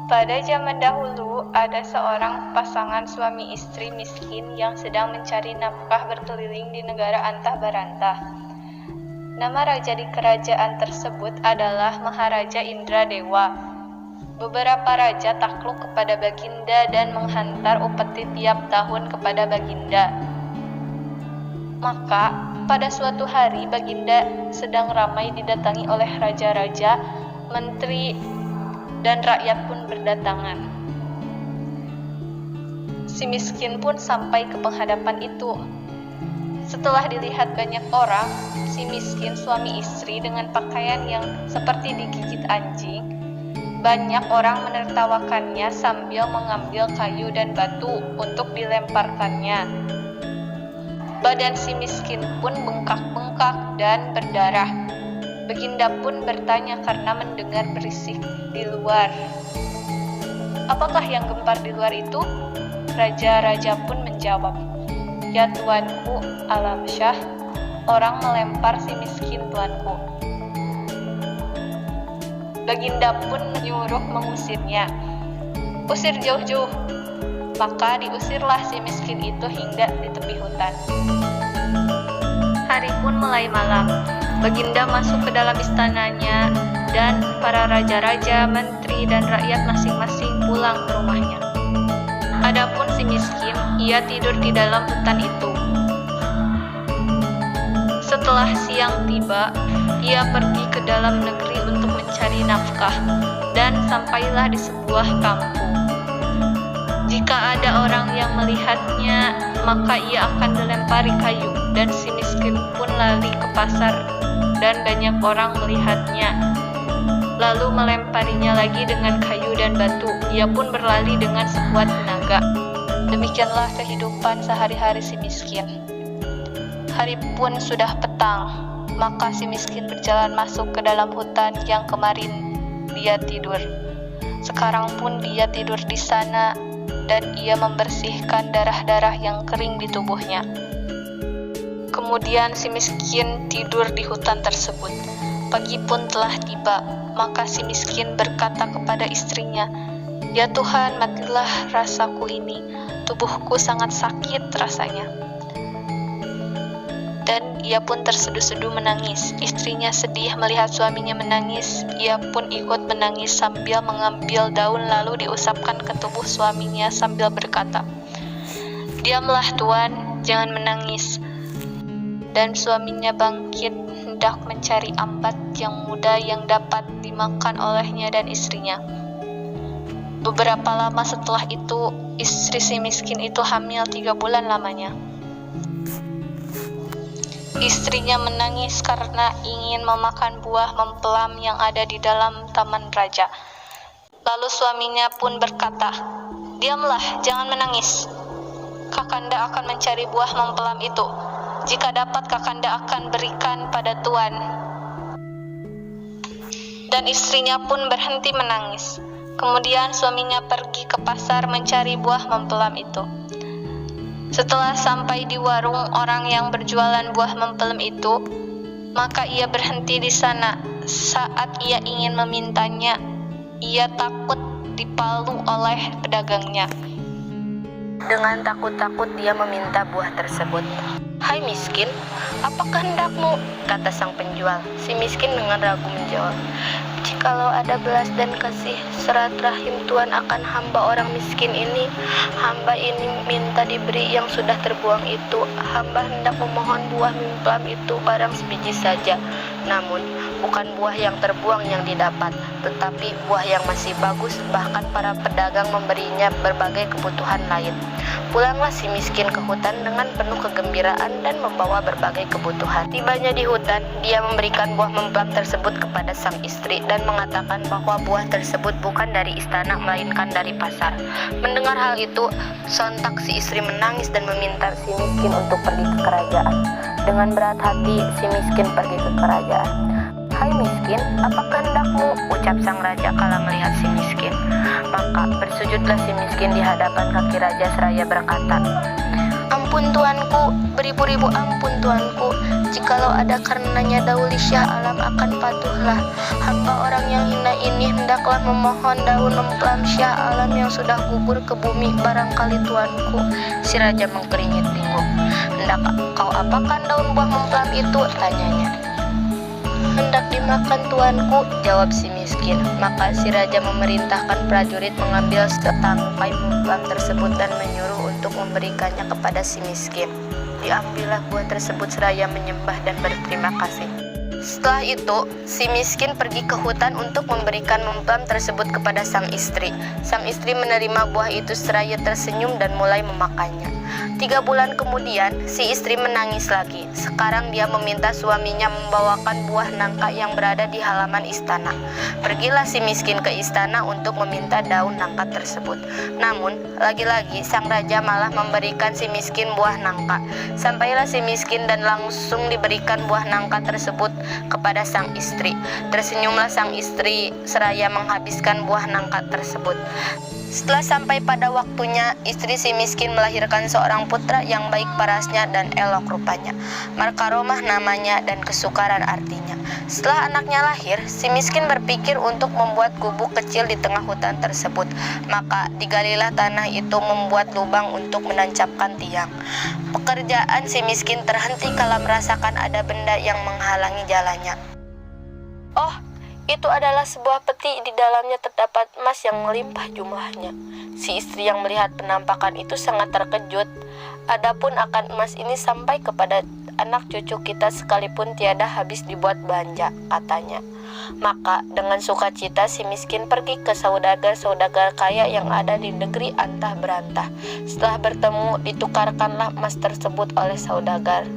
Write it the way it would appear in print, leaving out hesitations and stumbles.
Pada zaman dahulu, ada seorang pasangan suami istri miskin yang sedang mencari nafkah berkeliling di negara antah berantah. Nama raja di kerajaan tersebut adalah Maharaja Indradewa. Beberapa raja takluk kepada Baginda dan menghantar upeti tiap tahun kepada Baginda. Maka, pada suatu hari Baginda sedang ramai didatangi oleh raja-raja, menteri, dan rakyat pun berdatangan. Si miskin pun sampai ke penghadapan itu. Setelah dilihat banyak orang, si miskin suami istri dengan pakaian yang seperti digigit anjing, banyak orang menertawakannya sambil mengambil kayu dan batu untuk dilemparkannya. Badan si miskin pun bengkak-bengkak dan berdarah. Baginda pun bertanya karena mendengar berisik di luar. Apakah yang gempar di luar itu? Raja-raja pun menjawab, "Ya tuanku, Alam Syah, orang melempar si miskin tuanku." Baginda pun menyuruh mengusirnya. "Usir jauh-jauh." Maka diusirlah si miskin itu hingga di tepi hutan. Hari pun mulai malam. Baginda masuk ke dalam istananya dan para raja-raja, menteri, dan rakyat masing-masing pulang ke rumahnya. Adapun si miskin, ia tidur di dalam hutan itu. Setelah siang tiba, ia pergi ke dalam negeri untuk mencari nafkah dan sampailah di sebuah kampung. Jika ada orang yang melihatnya, maka ia akan dilempari kayu, dan si miskin pun lari ke pasar dan banyak orang melihatnya. Lalu melemparinya lagi dengan kayu dan batu. Ia pun berlari dengan sekuat tenaga. Demikianlah kehidupan sehari-hari si miskin. Hari pun sudah petang, maka si miskin berjalan masuk ke dalam hutan yang kemarin dia tidur. Sekarang pun dia tidur di sana dan ia membersihkan darah-darah yang kering di tubuhnya. Kemudian si miskin tidur di hutan tersebut. Pagi pun telah tiba, maka si miskin berkata kepada istrinya, "Ya Tuhan, matilah rasaku ini, tubuhku sangat sakit rasanya." Dan ia pun terseduh-seduh menangis. Istrinya sedih melihat suaminya menangis. Ia pun ikut menangis sambil mengambil daun lalu diusapkan ke tubuh suaminya sambil berkata, "Diamlah Tuan, jangan menangis." Dan suaminya bangkit hendak mencari ambat yang muda yang dapat dimakan olehnya dan istrinya. Beberapa lama setelah itu, istri si miskin itu hamil 3 bulan lamanya. Istrinya menangis karena ingin memakan buah mempelam yang ada di dalam taman raja. Lalu suaminya pun berkata, "Diamlah, jangan menangis. Kakanda akan mencari buah mempelam itu. Jika dapat, Kakanda akan berikan pada Tuan." Dan istrinya pun berhenti menangis. Kemudian suaminya pergi ke pasar mencari buah mempelam itu. Setelah sampai di warung orang yang berjualan buah mempelem itu, maka ia berhenti di sana. Saat ia ingin memintanya, ia takut dipalu oleh pedagangnya. Dengan takut-takut dia meminta buah tersebut. "Hai miskin, apakah hendakmu?" kata sang penjual. Si miskin dengan ragu menjawab, "Jikalau ada belas dan kasih serat rahim Tuan akan hamba orang miskin ini, hamba ini minta diberi yang sudah terbuang itu. Hamba hendak memohon buah memplam itu barang sebiji saja. Namun, bukan buah yang terbuang yang didapat, tetapi buah yang masih bagus, bahkan para pedagang memberinya berbagai kebutuhan lain." Pulanglah si miskin ke hutan dengan penuh kegembiraan dan membawa berbagai kebutuhan. Tibanya di hutan, dia memberikan buah memplam tersebut kepada sang istri dan mengatakan bahwa buah tersebut bukan dari istana melainkan dari pasar. Mendengar hal itu, sontak si istri menangis dan meminta si miskin untuk pergi ke kerajaan. Dengan berat hati, si miskin pergi ke kerajaan. "Hai miskin, apakah hendakmu?" ucap sang raja kala melihat si miskin. Maka bersujudlah si miskin di hadapan kaki raja seraya berkata, "Ampun Ampun tuanku, beribu-ribu ampun tuanku. Jikalau ada karenanya Dauli Syah Alam akan patuhlah. Hamba orang yang hina ini hendaklah memohon daun memplam Syah Alam yang sudah gugur ke bumi barangkali tuanku. Si raja mengkeringit bingung. Hendak kau apakan daun buah memplam itu? Tanyanya. Hendak dimakan tuanku, jawab si miskin. Maka si raja memerintahkan prajurit mengambil setangkai memplam tersebut dan menyuruh untuk memberikannya kepada si miskin. Diambillah buah tersebut seraya menyembah dan berterima kasih. Setelah itu, si miskin pergi ke hutan untuk memberikan memplam tersebut kepada sang istri. Sang istri menerima buah itu seraya tersenyum dan mulai memakannya. 3 bulan kemudian, si istri menangis lagi. Sekarang dia meminta suaminya membawakan buah nangka yang berada di halaman istana. Pergilah si miskin ke istana untuk meminta daun nangka tersebut. Namun, lagi-lagi sang raja malah memberikan si miskin buah nangka. Sampailah si miskin dan langsung diberikan buah nangka tersebut kepada sang istri. Tersenyumlah sang istri seraya menghabiskan buah nangka tersebut. Setelah sampai pada waktunya, istri si miskin melahirkan seorang putra yang baik parasnya dan elok rupanya. Markaromah namanya dan kesukaran artinya. Setelah anaknya lahir, si miskin berpikir untuk membuat gubuk kecil di tengah hutan tersebut. Maka digalilah tanah itu membuat lubang untuk menancapkan tiang. Pekerjaan si miskin terhenti kala merasakan ada benda yang menghalangi jalannya. Oh, itu adalah sebuah peti, di dalamnya terdapat emas yang melimpah jumlahnya. Si istri yang melihat penampakan itu sangat terkejut. Adapun akan emas ini sampai kepada anak cucu kita sekalipun tiada habis dibuat belanja, katanya. Maka dengan sukacita si miskin pergi ke saudagar-saudagar kaya yang ada di negeri antah berantah. Setelah bertemu, ditukarkanlah emas tersebut oleh saudagar